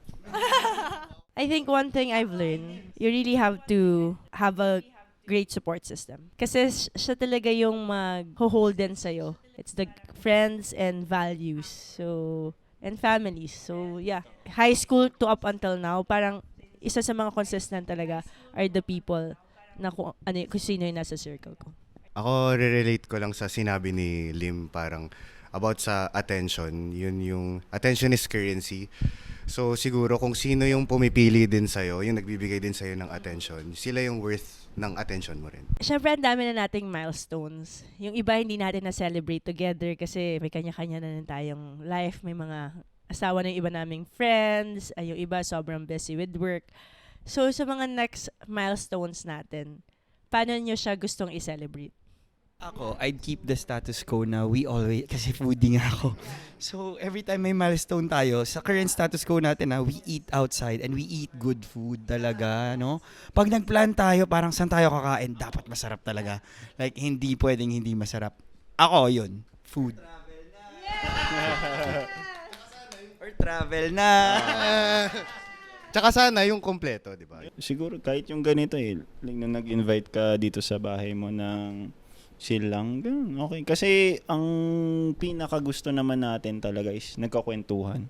I think one thing I've learned, you really have to have a great support system. Kasi siya talaga yung mag-hold din sa'yo. It's the friends and values. So, and families. So, yeah. High school to up until now, parang isa sa mga consistent talaga are the people na kung sino yung nasa circle ko. Ako, re-relate ko lang sa sinabi ni Lim, parang about sa attention. Yun yung, attention is currency. So siguro kung sino yung pumipili din sa'yo, yung nagbibigay din sa'yo ng attention, sila yung worth ng attention mo rin. Siyempre, ang dami na nating milestones. Yung iba, hindi natin na-celebrate together kasi may kanya-kanya na rin tayong life. May mga asawa ng iba naming friends. Ay, yung iba, sobrang busy with work. So, sa mga next milestones natin, paano nyo siya gustong i-celebrate? Ako, I'd keep the status quo na we always, kasi foodie nga ako. So, every time may milestone tayo, sa current status quo natin na we eat outside and we eat good food talaga, no? Pag nagplan tayo, parang saan tayo kakain, dapat masarap talaga. Like, hindi pwedeng hindi masarap. Ako, yun. Food. Or travel na. Tsaka sana yung kompleto, di ba? Siguro kahit yung ganito like nung nag-invite ka dito sa bahay mo ng chill lang, ganun, okay. Kasi ang pinakagusto naman natin talaga is nagkakwentuhan.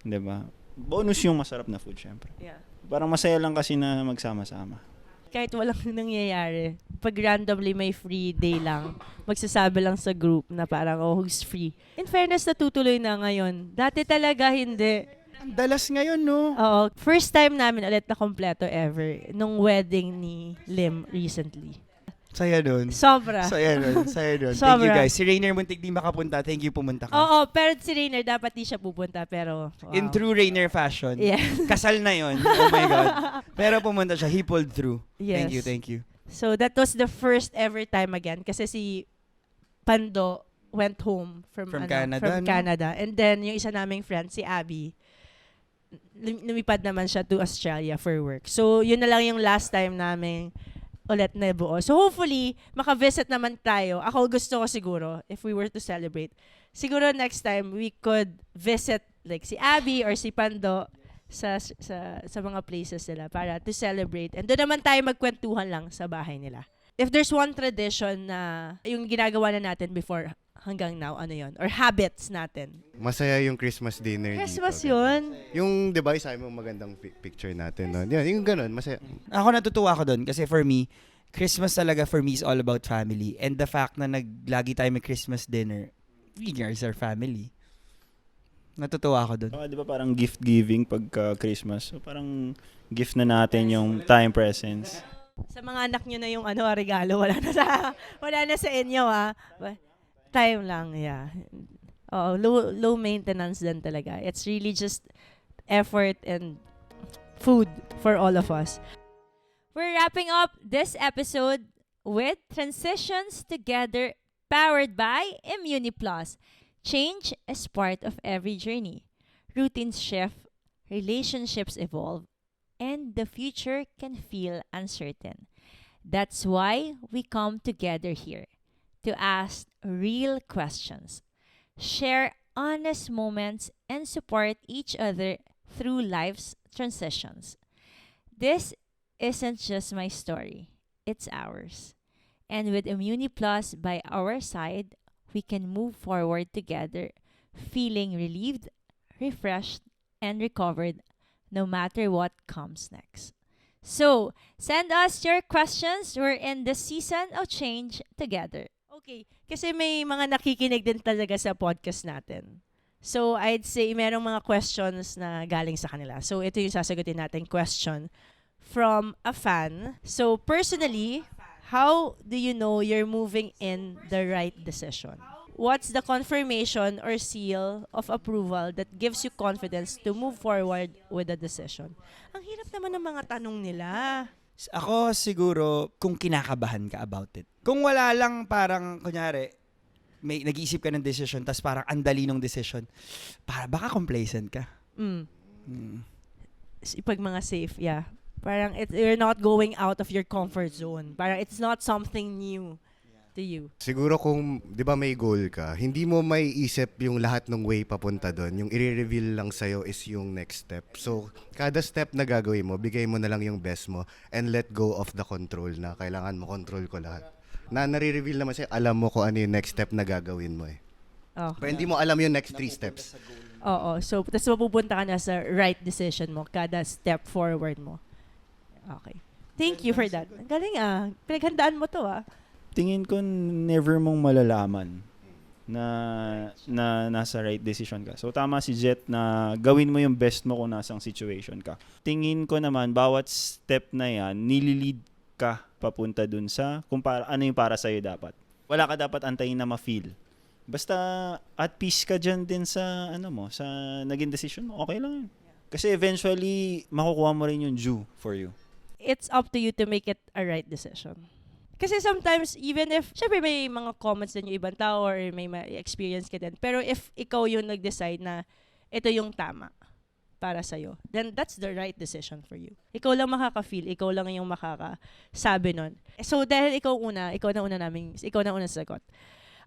Di ba? Bonus yung masarap na food, syempre. Yeah. Parang masaya lang kasi na magsama-sama. Kahit walang nangyayari, pag randomly may free day lang, magsasabi lang sa group na parang, oh, who's free? In fairness, natutuloy na ngayon. Dati talaga hindi. Ang dalas ngayon, no? Oo. First time namin ulit na kompleto ever nung wedding ni Lim recently. Saya nun. Sobra. Saya nun. Saya nun. Thank you, Sobra. guys. Si Rainer muntik di makapunta. Thank you, pumunta ka. Oo, pero si Rainer dapat di siya pupunta, pero wow. In true Rainer fashion. Yeah. Kasal na yon. Oh my God. Pero pumunta siya. He pulled through. Yes. Thank you, thank you. So that was the first ever time again kasi si Pando went home from Canada, no? Canada. And then yung isa naming friend, si Abby, lumipad naman siya to Australia for work. So yun na lang yung last time namin ulit na buo. So hopefully, maka-visit naman tayo. Ako gusto ko siguro, if we were to celebrate, siguro next time we could visit like si Abby or si Pando sa mga places nila para to celebrate. And doon naman tayo magkwentuhan lang sa bahay nila. If there's one tradition na yung ginagawa na natin before hanggang now, ano yon? Or habits natin. Masaya yung Christmas dinner Christmas dito. yun. Yung, di ba, isa mo magandang picture natin. No? Yan, yung ganun, masaya. Ako natutuwa ako doon kasi for me, Christmas talaga for me is all about family. And the fact na lagi tayo may Christmas dinner, we are our family. Natutuwa ako doon. Di ba parang gift giving pagka Christmas? So parang gift na natin yung time presence. Sa mga anak nyo na yung regalo, wala na sa inyo time lang, yeah. Oh, low maintenance din talaga. It's really just effort and food for all of us. We're wrapping up this episode with Transitions Together powered by ImmuniPlus. Change is part of every journey. Routines shift, relationships evolve, and the future can feel uncertain. That's why we come together here to ask real questions, share honest moments, and support each other through life's transitions. This isn't just my story, it's ours. And with ImmuniPlus by our side, we can move forward together, feeling relieved, refreshed, and recovered no matter what comes next. So, send us your questions. We're in the season of change together. Okay, kasi may mga nakikinig din talaga sa podcast natin. So, I'd say merong mga questions na galing sa kanila. So, ito yung sasagutin natin question from a fan. So, personally, how do you know you're moving in the right decision? What's the confirmation or seal of approval that gives you confidence to move forward with a decision? Ang hirap naman ng mga tanong nila. Ako siguro kung kinakabahan ka about it. Kung wala lang parang, kunyari, may nag-iisip ka ng decision tas parang andali ng decision, baka complacent ka. Pag mga safe, yeah. Parang you're not going out of your comfort zone. Parang it's not something new to you. Siguro kung, di ba may goal ka, hindi mo may isip yung lahat ng way papunta doon. Yung i-reveal lang sa'yo is yung next step. So, kada step na gagawin mo, bigay mo na lang yung best mo and let go of the control na kailangan mo control ko lahat. Na nare-reveal naman sa'yo, alam mo kung ano yung next step na gagawin mo eh. Oh. Pero hindi mo alam yung next 3 steps. Oo. So, tapos mapupunta ka na sa right decision mo, kada step forward mo. Okay. Thank you for that. Ang galing Pinaghandaan mo to Tingin ko never mong malalaman na nasa right decision ka. So tama si Jet na gawin mo yung best mo kung nasang situation ka. Tingin ko naman bawat step na yan nililid ka papunta dun sa kung ano yung para sa'yo dapat. Wala ka dapat antayin na ma-feel. Basta at peace ka dyan din sa sa naging decision mo, okay lang yun. Kasi eventually makukuha mo rin yung due for you. It's up to you to make it a right decision. Kasi sometimes, even if, syempre may mga comments din yung ibang tao or may experience ka din. Pero if ikaw yung nag-decide na ito yung tama para sa'yo, then that's the right decision for you. Ikaw lang makaka-feel, ikaw lang yung makakasabi nun. So dahil ikaw na una sagot.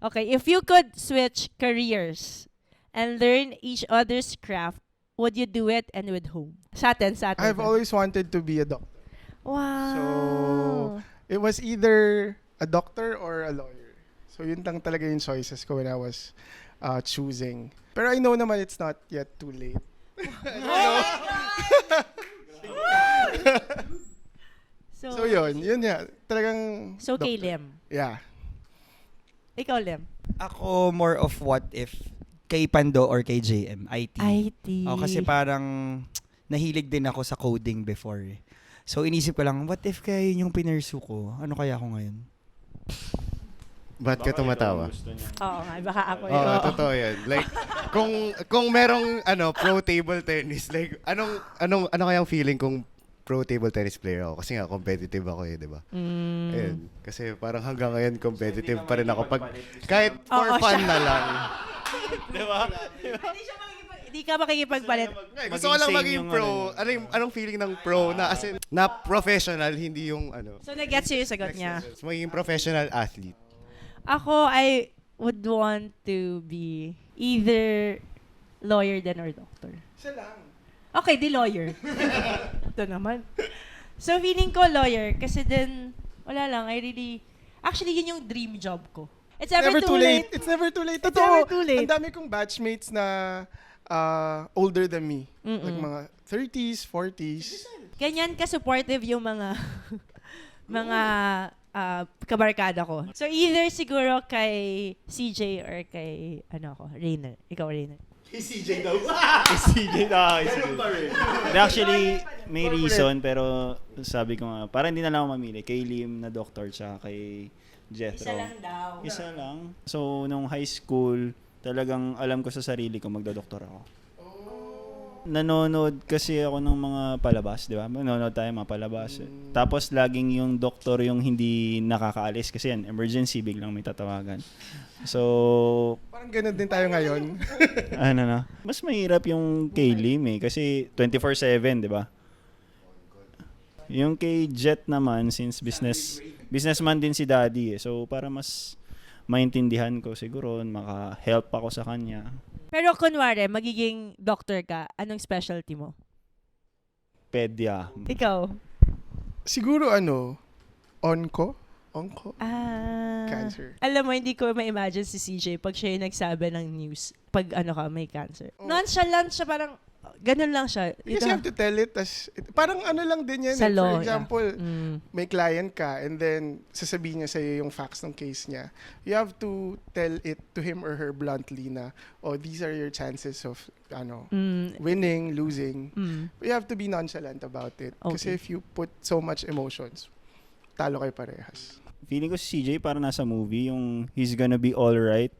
Okay, if you could switch careers and learn each other's craft, would you do it and with whom? Sa atin. I've always wanted to be a doctor. Wow. So, it was either a doctor or a lawyer. So, yun lang talaga yung choices ko when I was choosing. Pero I know naman it's not yet too late. So, yun yeah. Talagang So, kay doctor. Lem. Yeah. Ikaw, Lem. Ako more of what if kay Pando or kay JM, IT. IT. Kasi parang nahilig din ako sa coding before eh. So inisip ko lang, what if kaya yun yung pinursu ko? Ano kaya ako ngayon? Ba't ka tumatawa? Oo nga, baka ako yun. Oo, totoo yan. Like, kung merong pro table tennis, like, ano kayang feeling kung pro table tennis player ako? Kasi nga, competitive ako di ba? Ayun. Kasi parang hanggang ngayon, competitive pa rin ako. Kahit for fun na lang. Di ba? Hindi ka makikipagpalit. Gusto ko lang maging pro. Anong feeling ng pro na as in, na professional, hindi yung So, nag-gets yung sagot niya. So, maging professional athlete. Ako, I would want to be either lawyer then or doctor. Isa lang. Okay, di lawyer. Ito naman. So, feeling ko lawyer kasi then, wala lang, actually, yun yung dream job ko. It's never too late. It's never too late. It's Totoo. never too late. Ang dami kong batchmates na older than me. Like mga 30s, 40s. Ganyan ka-supportive yung mga kabarkada ko. So, either siguro kay CJ or kay, Rainer. Ikaw, Rainer. CJ na. Actually, may reason pero sabi ko nga, parang hindi na lang ako mamili. Kay Liam na doctor tsaka kay Jethro. Isa lang daw. Isa lang. So, nung high school, talagang alam ko sa sarili ko magdodoktor ako. Nanonood kasi ako ng mga palabas, di ba? Nanonood tayo mga palabas. Tapos laging yung doktor yung hindi nakakaalis kasi yan, emergency, biglang may tatawagan. So, Parang ganun din tayo ngayon. mas mahirap yung kay Lim kasi 24/7, di ba? Yung kay Jet naman, since businessman din si Daddy so para mas maintindihan ko siguro, maka-help ako sa kanya. Pero kunwari, magiging doctor ka, anong specialty mo? Pedya. Ikaw? Siguro onco? Cancer. Alam mo, hindi ko ma-imagine si CJ pag siya yung nagsabi ng news, pag may cancer. Oh. Nonchalant siya, parang, ganun lang siya. Because you have to tell it parang lang din yan. Sa law, For example, yeah. may client ka and then sasabihin niya sa'yo yung facts ng case niya. You have to tell it to him or her bluntly na, these are your chances of winning, losing. You have to be nonchalant about it. Kasi Okay. if you put so much emotions, talo kayo parehas. Feeling ko si CJ parang nasa movie, yung he's gonna be alright.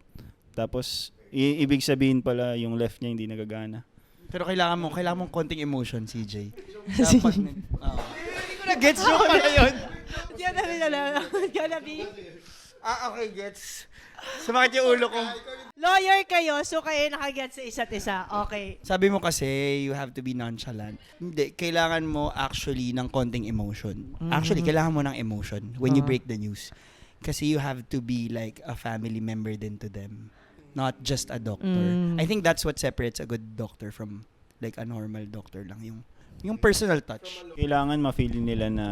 Tapos, ibig sabihin pala yung left niya hindi nagagana. Pero kailangan mong konting emotion, CJ. Dapat hindi ko na gets mo pala yun. Gonna be Okay, gets. Sumakit yung ulo ko. lawyer kayo, so kayo nakaget sa isa't isa. Okay. Sabi mo kasi, you have to be nonchalant. Hindi, kailangan mo actually ng konting emotion. Actually, kailangan mo ng emotion when you break the news. Kasi you have to be like a family member din to them. Not just a doctor. I think that's what separates a good doctor from like a normal doctor lang. Yung personal touch. Kailangan ma-feel nila na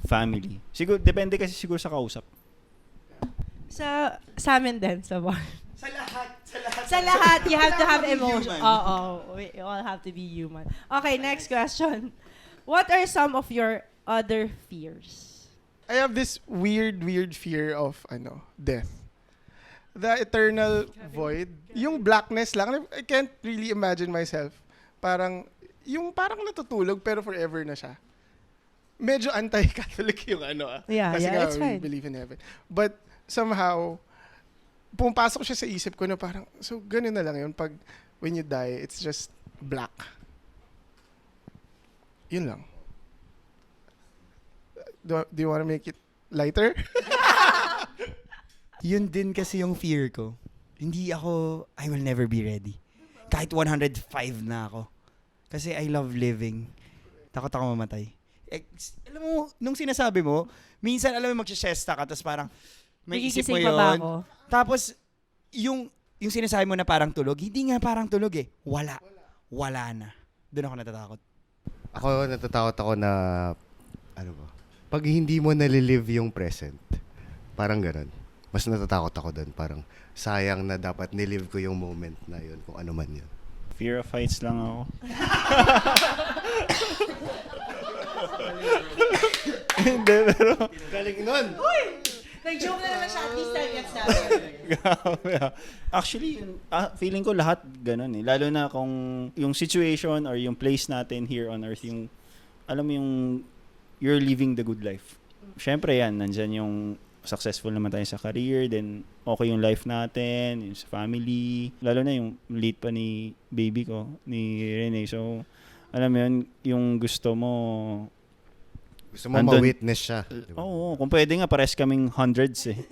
family. Siguro, depende kasi siguro sa kausap. Sa amin din, sa bar. Sa lahat. Sa lahat, you have to have Kailangan emotion. human. Oo, we all have to be human. Okay, next question. What are some of your other fears? I have this weird fear of death. the eternal void. Yung blackness lang. I can't really imagine myself. Parang natutulog pero forever na siya. Medyo anti-Catholic yung Yeah, Kasi yeah, nga, it's we fine. believe in heaven. But somehow, pumapasok siya sa isip ko na parang, so ganun na lang yun. When you die, it's just black. Yun lang. Do you want to make it lighter? Yun din kasi yung fear ko. I will never be ready. Kahit 105 na ako. Kasi I love living. Takot ako mamatay. Alam mo, nung sinasabi mo, minsan alam mo magsisesta ka, tapos parang may isip mo Nagigising pa ba yun. ako? Tapos, yung sinasabi mo na parang tulog, hindi nga parang tulog eh. Wala na. Doon ako natatakot. Ako, natatakot ako na, pag hindi mo nalilive yung present, parang ganun. Mas natatakot ako doon. Parang sayang na dapat nilive ko yung moment na yun, kung ano man yun. Fear of heights lang ako. Hindi, pero... Galing nun! Nag-joke na naman siya, at least time gets natin. Actually, feeling ko lahat ganun eh. Lalo na kung yung situation or yung place natin here on earth, yung, alam mo yung, you're living the good life. Siyempre yan, nandyan yung successful naman tayo sa career, then okay yung life natin, yung sa family. Lalo na yung late pa ni baby ko, ni Rene. So, alam mo yun, yung gusto mo, Gusto mo ma-witness siya. Diba? oo, kung pwede nga, pares kaming hundreds eh.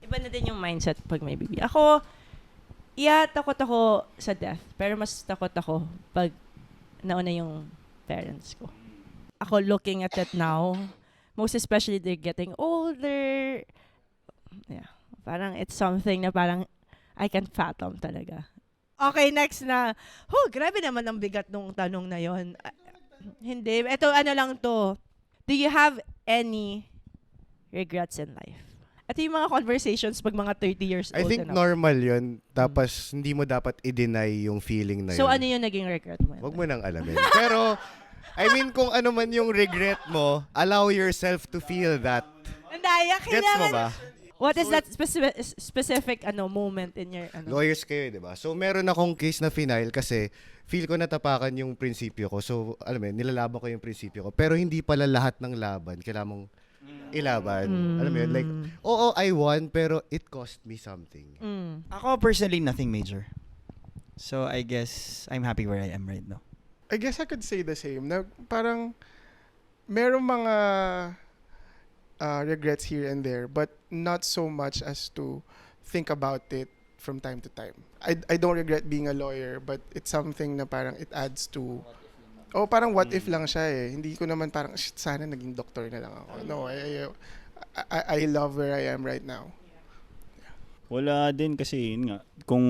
Iba na din yung mindset pag may baby. Ako, takot ako sa death. Pero mas takot ako pag nauna yung parents ko. Ako looking at it now, most especially they're getting older. Yeah. Parang it's something na parang I can fathom talaga. Okay, next na. Grabe naman ang bigat nung tanong na yon. Hindi. Ito, lang to. Do you have any regrets in life? Ito yung mga conversations pag mga 30 years I old think na. normal yun. Tapos, hindi mo dapat i-deny yung feeling na yun. So, ano yung naging regret mo? Huwag mo nang alamin. Pero, I mean, kung ano man yung regret mo, allow yourself to feel that. Ang daya, Gets mo ba? What is that specific moment in your Lawyers kayo, di ba? So, meron akong case na final kasi feel ko natapakan yung prinsipyo ko. So, alam mo yun, nilalaban ko yung prinsipyo ko. Pero hindi pala lahat ng laban kailangan mong ilaban. Alam mo yun, like, oo, I won, pero it cost me something. Ako personally, nothing major. So I guess I'm happy where I am right now. I guess I could say the same. Na parang merong mga regrets here and there, but not so much as to think about it from time to time. I don't regret being a lawyer, but it's something na parang it adds to parang what if lang siya eh. Hindi ko naman parang sana naging doctor na lang ako. No, I love where I am right now. Wala din kasi yun nga, kung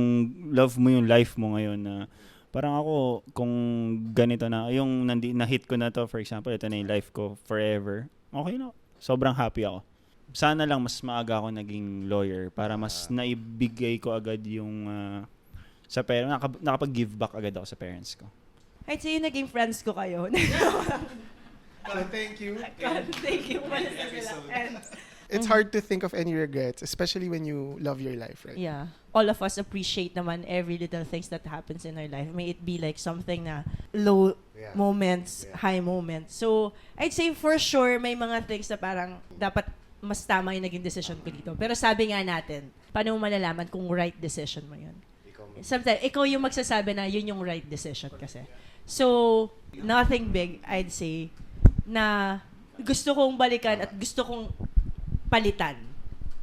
love mo yung life mo ngayon na parang ako, kung ganito na, yung na-hit ko na to, for example, ito na yung life ko forever, okay na. Sobrang happy ako. Sana lang mas maaga ako naging lawyer para mas naibigay ko agad yung sa parents, nakapag-give back agad ako sa parents ko. I'd say yung naging friends ko kayo. Thank you. Thank you. It's hard to think of any regrets, especially when you love your life, right? Yeah. All of us appreciate naman every little things that happens in our life. May it be like something na low moments, high moments. So, I'd say for sure, may mga things na parang dapat mas tama yung naging decision ko dito. Pero sabi nga natin, paano mo malalaman kung right decision mo yun? Sometimes, ikaw yung magsasabi na yun yung right decision kasi. So, nothing big, I'd say, na gusto kong balikan at gusto kong palitan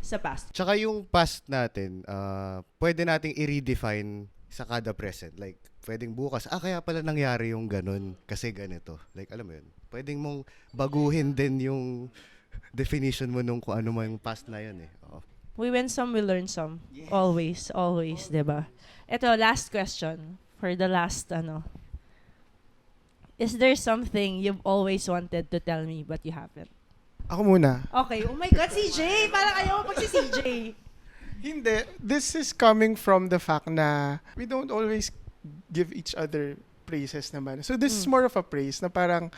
sa past. Tsaka yung past natin, pwede nating i-redefine sa kada present. Like, pwedeng bukas, kaya pala nangyari yung ganun kasi ganito. Like, alam mo yun, pwedeng mong baguhin din yung definition mo nung kung ano man yung past na yun eh. Oo. We win some, we learn some. Yes. Always, diba? Ito, last question. For the last, is there something you've always wanted to tell me but you haven't? Ako muna. Okay. Oh my God, CJ! Parang ayaw mo pag si CJ. Hindi. This is coming from the fact na we don't always give each other praises naman. So this is more of a praise na parang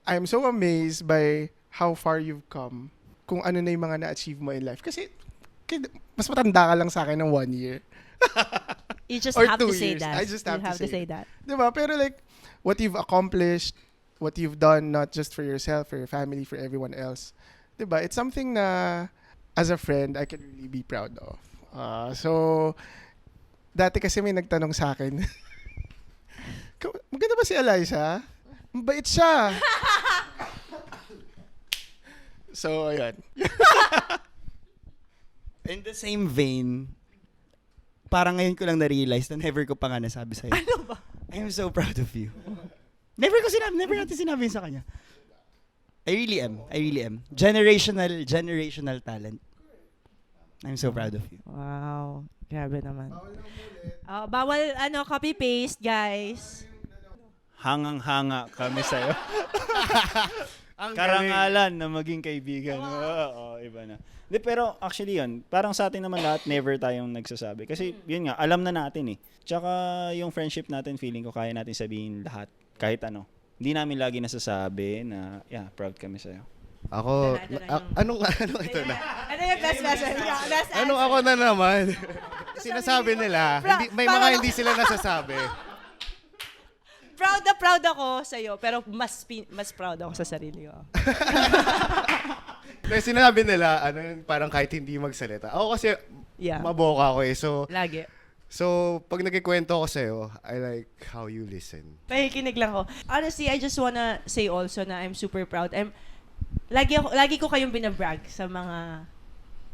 I'm so amazed by how far you've come, kung ano na yung mga na-achieve mo in life. Kasi mas matanda ka lang sa akin ng 1 year. You just Or have 2 to say years. that. I just have you to say that. Diba? Pero like, what you've accomplished, what you've done, not just for yourself, for your family, for everyone else. Diba? It's something na, as a friend, I can really be proud of. So, dati kasi may nagtanong sa akin, maganda ba si Eliza? Mabait siya. So, ayun. In the same vein, parang ngayon ko lang na-realize na never ko pa nga nasabi sa'yo. Ano ba? I am so proud of you. Never natin sinabi yun sa kanya. I really am. Generational talent. I'm so proud of you. Wow. Grabe naman. Bawal copy-paste, guys. Hangang-hanga kami sa'yo. Karangalan na maging kaibigan. Oo, iba na. Pero actually yun, parang sa atin naman lahat, never tayong nagsasabi. Kasi yun nga, alam na natin eh. Tsaka yung friendship natin, feeling ko kaya natin sabihin lahat, kahit ano. Hindi namin lagi nasasabi na, proud kami sa'yo. Ako, Ito na yung- anong ito na? Ano yung best lesson? Best Anong ako na naman? Sinasabi nila, may mga hindi sila nasasabi. Proud ako sa'yo, pero mas proud ako sa sarili ko. Kasi sinabi nila, parang kahit hindi magsalita. Ako kasi, Yeah. maboka ako eh. So, Lagi. pag nagkikwento ako sa'yo, I like how you listen. Pakikinig lang ako. Honestly, I just wanna say also na I'm super proud. Lagi ko kayong binabrag sa mga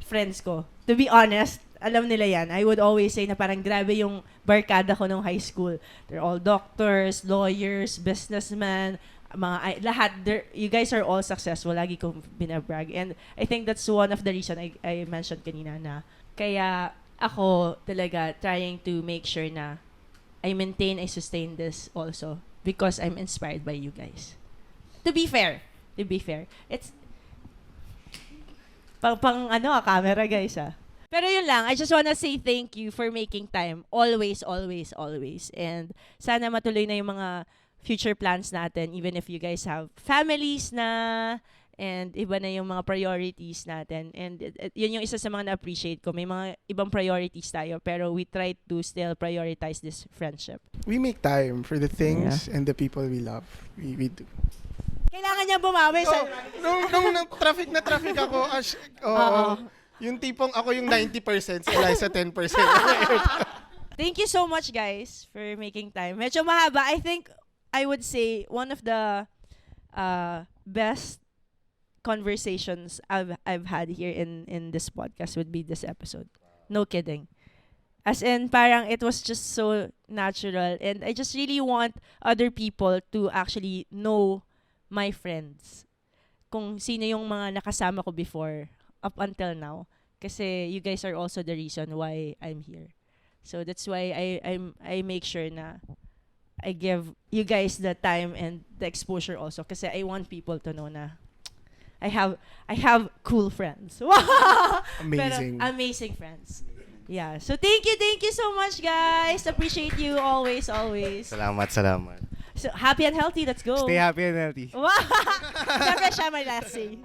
friends ko. To be honest, alam nila yan. I would always say na parang grabe yung barkada ko nung high school. They're all doctors, lawyers, businessmen, lahat. You guys are all successful. Lagi kong binabrag. And I think that's one of the reason I mentioned kanina na kaya ako talaga trying to make sure na I maintain, I sustain this also because I'm inspired by you guys. To be fair. It's camera guys Pero yun lang, I just wanna say thank you for making time. Always. And sana matuloy na yung mga future plans natin even if you guys have families na and iba na yung mga priorities natin. And yun yung isa sa mga na-appreciate ko. May mga ibang priorities tayo pero we try to still prioritize this friendship. We make time for the things and the people we love. We do. Kailangan niya bumawi sa... Nung traffic ako, yung tipong ako yung 90%, si Eliza 10%. Thank you so much, guys, for making time. Medyo mahaba. I think I would say one of the best conversations I've had here in this podcast would be this episode. No kidding. As in, parang it was just so natural. And I just really want other people to actually know my friends. Kung sino yung mga nakasama ko before up until now. Kasi you guys are also the reason why I'm here. So that's why I make sure na I give you guys the time and the exposure also. Kasi I want people to know na I have cool friends. Amazing. Pero amazing friends. Yeah. So thank you so much, guys. Appreciate you always. Salamat. So happy and healthy. Let's go. Stay happy and healthy. Wow. Siyempre siya may last say.